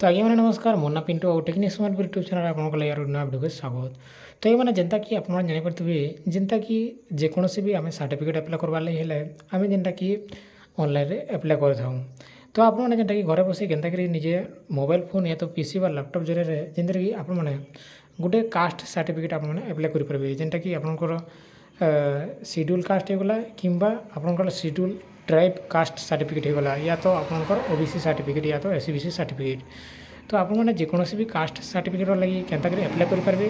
तो आज्ञा मैंने नमस्कार मोना पिंटू और टेक्निक स्मार्ट यूट्यूब चैनल आपको यार नया वीडियो को स्वागत। तो ये मैंने जेनता कि आप जानीपे जेनता कि जेकोसी भी आम सर्टिफिकेट एप्लाय करवार लगे आम जेनटा कि ऑनलाइन एप्लाय कर तो आपने जेनटा कि घरे बस के निजे मोबाइल फोन या तो पीसी व लैपटॉप जरिए जेनता कि आपने गोटे कास्ट सर्टिफिकेट आपने एप्लाय करेंगे जेनटा कि आपंकर शेड्यूल कास्ट होगला कि आपंकर शेड्यूल ट्राइब कास्ट सर्टिफिकेट होगला या तो आपंकर ओबीसी सर्टिफिकेट या तो एससीबीसी सर्टिफिकेट। तो आप जेकोसी भी कास्ट सर्टिफिकेट लगी केन्ता एप्लाय करेंगे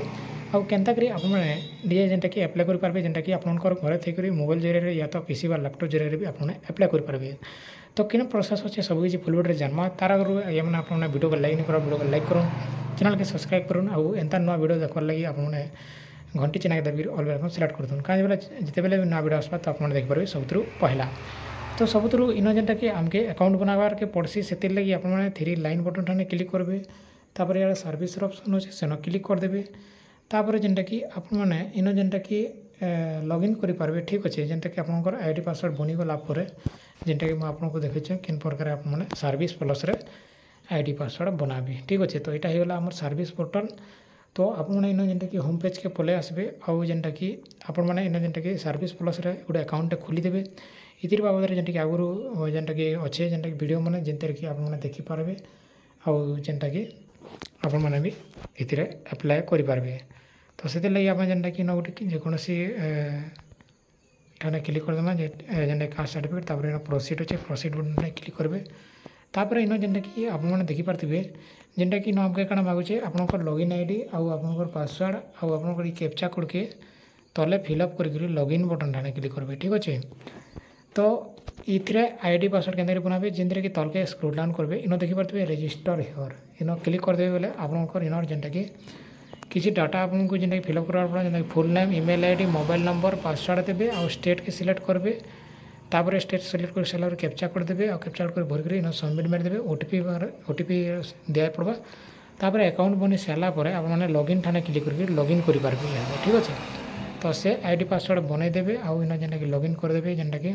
आउ केन्ता आपने निजे जेनटा कि एप्लाय करेंगे जेनटा कि आपंकर घरे थी मोबाइल जरिए या तो पीसी व लैपटॉप जरिए भी आपने एप्लाय करेंगे। तो किन प्रोसेस अच्छे सब किसी फुल वीडियो जानमा तार आगे ये मैंने आपने वीडियो को लाइक नहीं कर वीडियो को लाइक करूँ चैनल के सब्सक्राइब करूँ आउ एंता नुआ वीडियो देखने लगी आपने घंटी चिन्ह के दबी ऑल बेल सिलेक्ट कर दूँ कहीं जिते बेले नुआ वीडियो आसपा तो आपने देखिपारे सब पहला। तो सब इन जेनटा कि आमके अकाउंट बनाबार के पड़सी से लगी आपने थ्री लाइन बटन ठाने क्लिक करेंगे तापर यार सर्विस ऑप्शन अच्छे सेन क्लिक करदे तापर जेनटा कि आपने इन जेनटा कि लॉगिन करेंगे ठीक अच्छे जेनटा कि आपंकर आईडी पासवर्ड बनीगला जेनटा कि आपको देखी किन प्रकार आपने सर्विस प्लस आईडी पासवर्ड बनाबी ठीक अच्छे। तो यहाँ होगा आम सर्विस पोर्टल। तो आपने इन जेनटा कि होम पेज के पलि आसबे आउ जेनटा कि आपण मैंने इन जेनटा कि सर्विस प्लस गोटे अकाउंट खोलीदेवे इतिर बाबद जेनटा कि आगुरी जेनटा कि अच्छे जेनटा कि वीडियो मैंने जिनते कि आपने देखिपारे आउ जेनटा कि आपण मैंने भी इतिर एप्लाय करेंगे। तो से लगे आप जेनटा कि गोटे जेकोसी ठाने क्लिक करदेमा जेनटा कास्ट सर्टिफिकेट तापर प्रोसीड अच्छे प्रोसीड बटन क्लिक करेंगे तापर इन जेनटा कि आपने देखिपारे जेनटा कि आमके काଣା मागुचे आपनकर लॉगिन आईडी आउ आपनकर पासवर्ड आउ आपनकर कैप्चा कोड के तले फिलअप करके लॉगिन बटन ठाने क्लिक करेंगे ठीक अच्छे। तो इतरे आईडी पासवर्ड केंद्र बनाबे जिनते कि तलके स्क्रोल डाउन करेंगे इन देखिपारे रजिस्टर हियर इन क्लिक करदे बोले आपनकर इन जेनटा कि किसी डाटा आपको जेनटा फिलअप करवार पड़ा जेनटा full name email ID mobile number password देवे आउ स्टेट के सिलेक्ट करेंगे तापर स्टेट सिलेक्ट कर सारा कैप्चा कोड देवे और कैप्चा कोड भर कर सबमिट मारिदेवे ओटीपी दिया पड़वा तापर अकाउंट बनी सारापर आपने लॉगिन ठाने क्लिक करके लॉगिन करेंगे ठीक अच्छे। तो से आईडी पासवर्ड बनईदेवे आउ इन जेनटा कि लॉगिन करदेवे जेनटा कि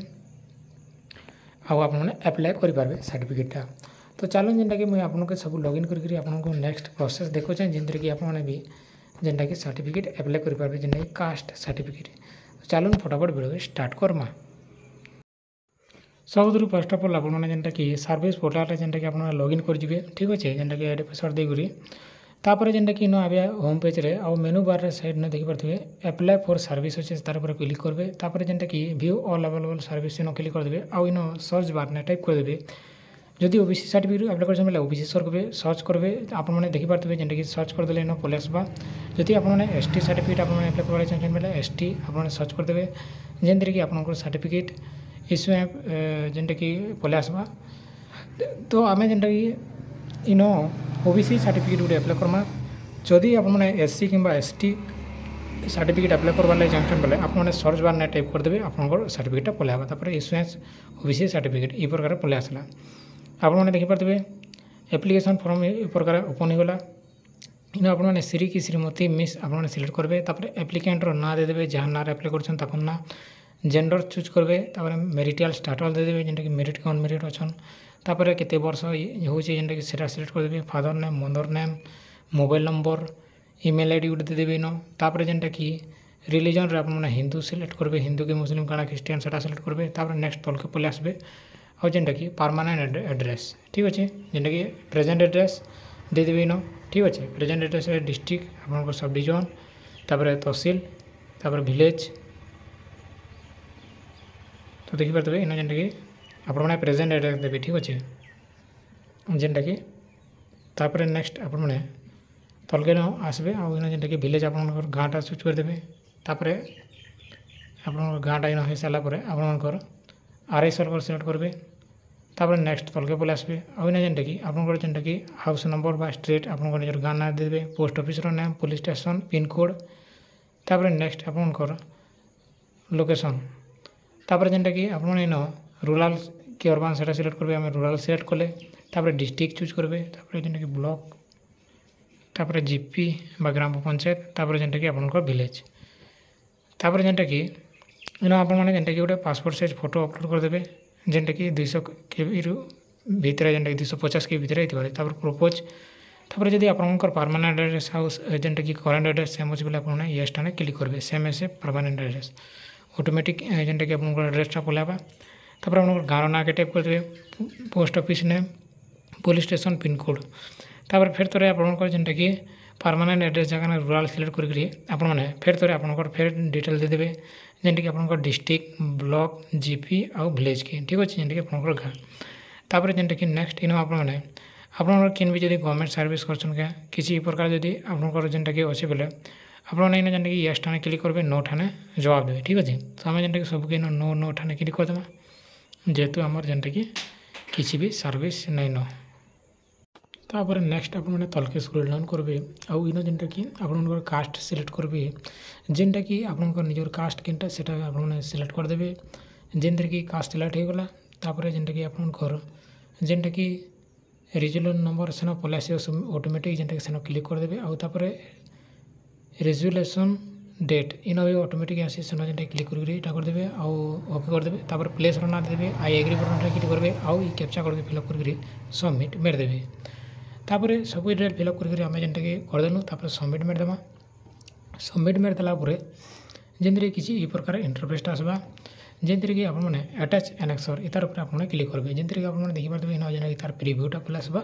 आउ आपने एप्लाय करेंगे सर्टिफिकेटा। तो चलो जेनटा कि मुझे आपको सब लॉगिन करके आपको नेक्स्ट प्रोसेस देखो जिनते कि आपने भी जेनटा कि सर्टिफिकेट एप्लाय करेंगे जेनटा कि कास्ट सर्टिफिकेट। तो चलो फटाफट वीडियो स्टार्ट करमा। सब फर्स्ट अफ ऑल आपने जेनटा कि सर्विस पोर्टाल जेनटा कि आपने लॉगिन करेंगे ठीक अच्छे जेनटा कि आईडी पासवर्ड देकरी तापर जेनटा कि आवे होम पेज रे आउ मेनू बार रे साइड ने देखिपारे एप्लाय फॉर सर्विस अच्छे तार ऊपर क्लिक करेंगे तापर जेनटा कि view all available service in click करदे आउ इन सर्च बार ने टाइप करदे जदि ओबीसी सर्टिफिकेट एप्लाय कर ओबीसी सर्च करेंगे आपने देखिपारे जेनटा कि सर्च करदे इन पलि आसवा जदि आपने एसटी सर्टिफिकेट आपने एप्लाय करवा चाहिए बोले एसटी आपने सर्च करदे जेनते कि आपंकर सर्टिफिकेट इश्यू जेनटा कि पलि आसवा। तो आम जेनटा कि इन ओबीसी सर्टिफिकेट गोटे एप्लाय करमा जदि आपने एससी कि एसटी सर्टिफिकेट एप्लाय करवा लगे चाहते बोले आपने सर्च बार ने टाइप करदे आपंकर सर्टिफिकेटा पलि आवा तापर इश्यूएंस ओबीसी सर्टिफिकेट ये प्रकार पलि आसला आपने देखिपारे एप्लिकेशन फॉर्म ये प्रकार ओपन होगला इन आपने श्री कि श्रीमती मिस आपने सिलेक्ट करेंगे तापर एप्लिकेंटर ना देदेवे जहाँ ना एप्लाय कर ना जेंडर चूज करेंगे तापर मेरिटियल स्टाटस देदेवे जेनटा कि मेरिट के अनमेरिट अच्छन तापर केते वर्ष हो जेनटा कि सेटा सिलेक्ट करदेवे father name mother name mobile number email ID गोटे देदेवे इन तापर जेनटा कि रिलीजन रे आपने हिंदू सिलेक्ट करेंगे हिंदू के मुस्लिम काଣା ख्रिस्टियन सेटा सिलेक्ट करेंगे तापर नेक्स्ट तल के पलि आसबे और जेनटा कि परमानेंट एड्रेस ठीक अच्छे जेनटा कि प्रेजेंट एड्रेस देदेवे इन ठीक अच्छे प्रेजेंट एड्रेस डिस्ट्रिक्ट आपंकर सब डिविजन तापर तहसील तापर विलेज। तो देखिपारे इन जेनटा कि आपने प्रेजेंट एड्रेस देवे ठीक अच्छे जेनटा कि तापर नेक्स्ट आपने तलके आसबे आउ इन जेनटा कि विलेज आपंकर गाँटा चूज करदेवे तापर आपंकर गाँटा इन हो सारापर आपंकर आरआई सर्वर सिलेक्ट करेंगे तापर नेक्स्ट तलके पलि आसबे आउ इन जेनटा कि आपंकर जेनटा कि हाउस नंबर बा स्ट्रीट आपंकर निजर गाँ ना देवे post office name police station pin code तापर नेक्स्ट आपंकर लोकेशन तापर जेनटा कि आपने इन रूराल कि अर्बान सेटा सिलेक्ट करेंगे आम रूराल सिलेक्ट कले तापर डिस्ट्रिक्ट चूज करेंगे तापर जेनटा कि ब्लॉक तापर जीपी बा ग्राम पंचायत तापर जेनटा कि आपंकर विलेज तापर जेनटा कि इन आपने जेनटा कि गोटे पासपोर्ट साइज फोटो अपलोड करदेवे जेनटा कि 200 KB भितरे जेनटा 250 के भितरे तापर प्रपोज तापर जदि आपनकर परमानेंट एड्रेस हाउस जेनटा कि करेंट एड्रेस सेम अच्छे बोले आपने येस टाने क्लिक करेंगे same as a permanent address automatic जेनटा कि आपनकर एड्रेसटा पलाइबा तापर आपनकर गाँव ना के टाइप करदे post office name police station pin code तापर फेर थोड़े आपनकर जेनटा कि परमानेंट एड्रेस जगह रूराल सिलेक्ट करी आपण मैंने फेर थोड़े आपनकर फेर डिटेल देदेवे जेनटा कि आपनकर डिस्ट्रिक्ट ब्लॉक जीपी आउ विलेज के ठीक अच्छे जेनटा कि आपनकर गाँ तापर जेनटा कि नेक्स्ट इन आपने आपनकर केन भी जदि गवर्नमेंट सर्विस करछन के किसी प्रकार जदि आपनकर जेनटा कि अच्छे बोले आपन नहीं जेनटा कि येस ठाने क्लिक करेंगे नो ठाने जवाब देवे ठीक अच्छे तो आम जेनटा कि सबके नो ठाने क्लिक करदेमा जेहेतु आमर जेनटा कि किसी भी सर्विस नहीं न तापर नेक्स्ट आपने तलके स्क्रॉल डाउन करेंगे आउ इन जेनटा कि आपनकर कास्ट सिलेक्ट करेंगे जेनटा कि आपनकर निजर कास्ट केनटा सेटा आपने सिलेक्ट करदेवे जेनटा कि कास्ट सिलेक्ट हो गला तापर जेनटा कि आपनकर जेनटा कि रिजल्यूशन नंबर सेन पलासी ऑटोमेटिक जेनटा कि सेन क्लिक करदेवे आउ तापर रेजुलेशन डेट इन भी ऑटोमेटिक आसी सेन जेनटा क्लिक करदेवे आउ ओके करदेवे तापर प्लेस ना देवे आई एग्री बटन क्लिक करेंगे आउ ई कैप्चा करके फिलअप करके सबमिट मेरदेवे तापर सब डिटेल फिलअप करके आम जेनटा कि करदेलु तापर सबमिट मेरदेमा सबमिट मेरदेला जेनते किसी ई प्रकार इंटरफेसटा आसवा जेनते कि आपने अटैच एनेक्सर इतार ऊपर आपने क्लिक करेंगे जेनते कि आपने देखिए इन जेना तार प्रिव्यूटा पहले आसवा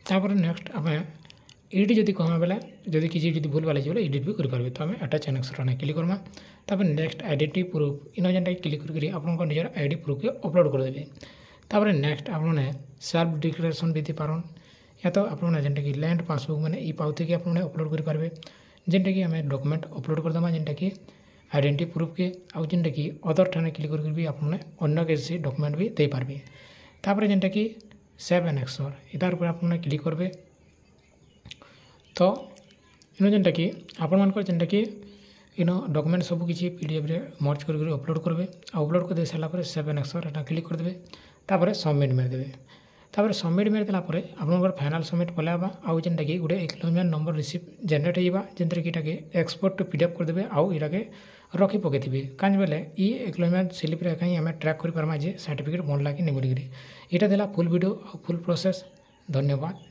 तापर नेक्स्ट आम एडिट जदि कहमा बेले जदि किसी जदि भूल भाल बोले एडिट भी करेंगे तो आम अटैच एनेक्सर ने क्लिक करमा तापर नेक्स्ट आइडेंटिटी प्रूफ इन जेनटा क्लिक करके आपन निजर आईडी प्रूफ के अपलोड करदेवे तापर नेक्स्ट आपने सेल्फ डिक्लेरेशन भी पारन या तो आपने जेनटा कि लैंड पासबुक मैंने ई पावती के आपने अपलोड करेंगे जेनटा कि आम डॉक्यूमेंट अपलोड करदेमा जेनटा कि आइडेंटिटी प्रूफ के आउ जेनटा कि अदर ठाने क्लिक करके भी आपने अन्य किसी डॉक्यूमेंट भी दे पारबे तापर जेनटा कि सेव एनेक्सर इतार ऊपर आपने क्लिक करेंगे तो इन जेनटा कि आपण मानकर जेनटा कि इन डॉक्यूमेंट सब किसी पीडीएफ रे मर्ज करके अपलोड करेंगे अपलोड कर दे सारा सेव एनेक्सर एटा क्लिक करदेवे तापर सबमिट मेरदेवे तापर सबमिट मेरदेला आपनकर फाइनल सबमिट पलाइबा आउ जेनटा कि गोटे एक्नॉलेजमेंट नंबर रिसीव जनरेट होगा जेनते कि इटाके एक्सपोर्ट टू पीडीएफ करदेवे आउ इटाके रखी पकईथे कहीं बेले ई एक्नॉलेजमेंट स्लिप रे कहीं आम ट्रैक कर पारमा जे सर्टिफिकेट बनला कि नहीं बोलिकी यहाँ देला फुल वीडियो फुल प्रोसेस धन्यवाद।